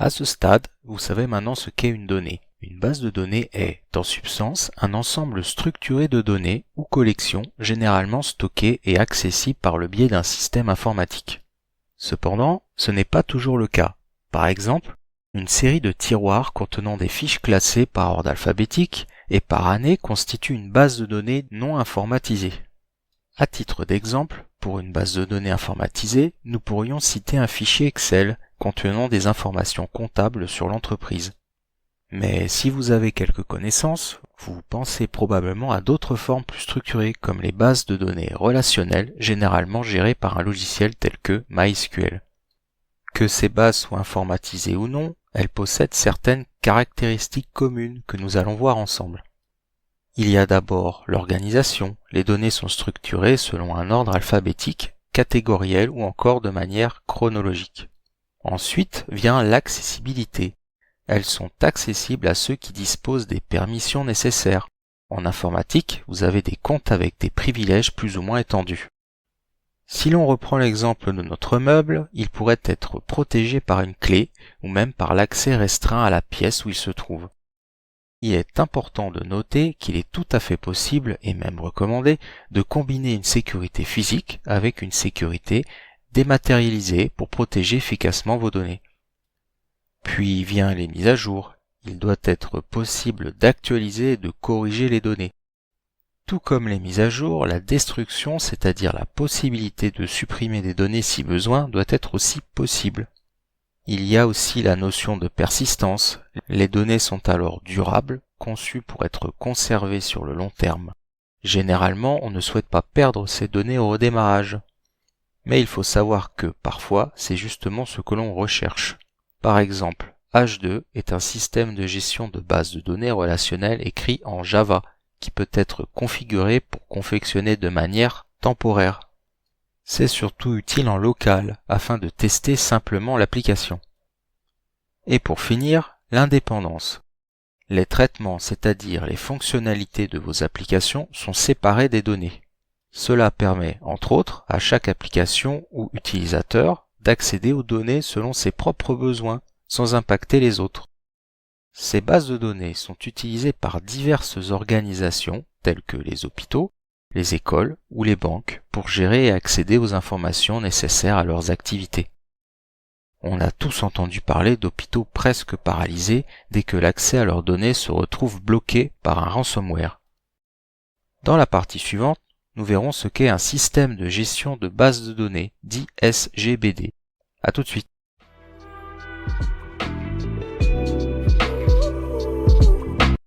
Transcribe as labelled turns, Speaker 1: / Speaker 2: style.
Speaker 1: À ce stade, vous savez maintenant ce qu'est une donnée. Une base de données est, en substance, un ensemble structuré de données ou collections généralement stockées et accessibles par le biais d'un système informatique. Cependant, ce n'est pas toujours le cas. Par exemple, une série de tiroirs contenant des fiches classées par ordre alphabétique et par année constitue une base de données non informatisée. À titre d'exemple, pour une base de données informatisée, nous pourrions citer un fichier Excel contenant des informations comptables sur l'entreprise. Mais si vous avez quelques connaissances, vous pensez probablement à d'autres formes plus structurées comme les bases de données relationnelles généralement gérées par un logiciel tel que MySQL. Que ces bases soient informatisées ou non, elles possèdent certaines caractéristiques communes que nous allons voir ensemble. Il y a d'abord l'organisation. Les données sont structurées selon un ordre alphabétique, catégoriel ou encore de manière chronologique. Ensuite vient l'accessibilité. Elles sont accessibles à ceux qui disposent des permissions nécessaires. En informatique, vous avez des comptes avec des privilèges plus ou moins étendus. Si l'on reprend l'exemple de notre meuble, il pourrait être protégé par une clé ou même par l'accès restreint à la pièce où il se trouve. Il est important de noter qu'il est tout à fait possible et même recommandé de combiner une sécurité physique avec une sécurité dématérialisée pour protéger efficacement vos données. Puis vient les mises à jour. Il doit être possible d'actualiser et de corriger les données. Tout comme les mises à jour, la destruction, c'est-à-dire la possibilité de supprimer des données si besoin, doit être aussi possible. Il y a aussi la notion de persistance. Les données sont alors durables, conçues pour être conservées sur le long terme. Généralement, on ne souhaite pas perdre ces données au redémarrage. Mais il faut savoir que, parfois, c'est justement ce que l'on recherche. Par exemple, H2 est un système de gestion de bases de données relationnelles écrit en Java, qui peut être configuré pour confectionner de manière temporaire. C'est surtout utile en local, afin de tester simplement l'application. Et pour finir, l'indépendance. Les traitements, c'est-à-dire les fonctionnalités de vos applications, sont séparés des données. Cela permet, entre autres, à chaque application ou utilisateur d'accéder aux données selon ses propres besoins, sans impacter les autres. Ces bases de données sont utilisées par diverses organisations, telles que les hôpitaux, les écoles ou les banques, pour gérer et accéder aux informations nécessaires à leurs activités. On a tous entendu parler d'hôpitaux presque paralysés dès que l'accès à leurs données se retrouve bloqué par un ransomware. Dans la partie suivante, nous verrons ce qu'est un système de gestion de bases de données, dit SGBD. À tout de suite.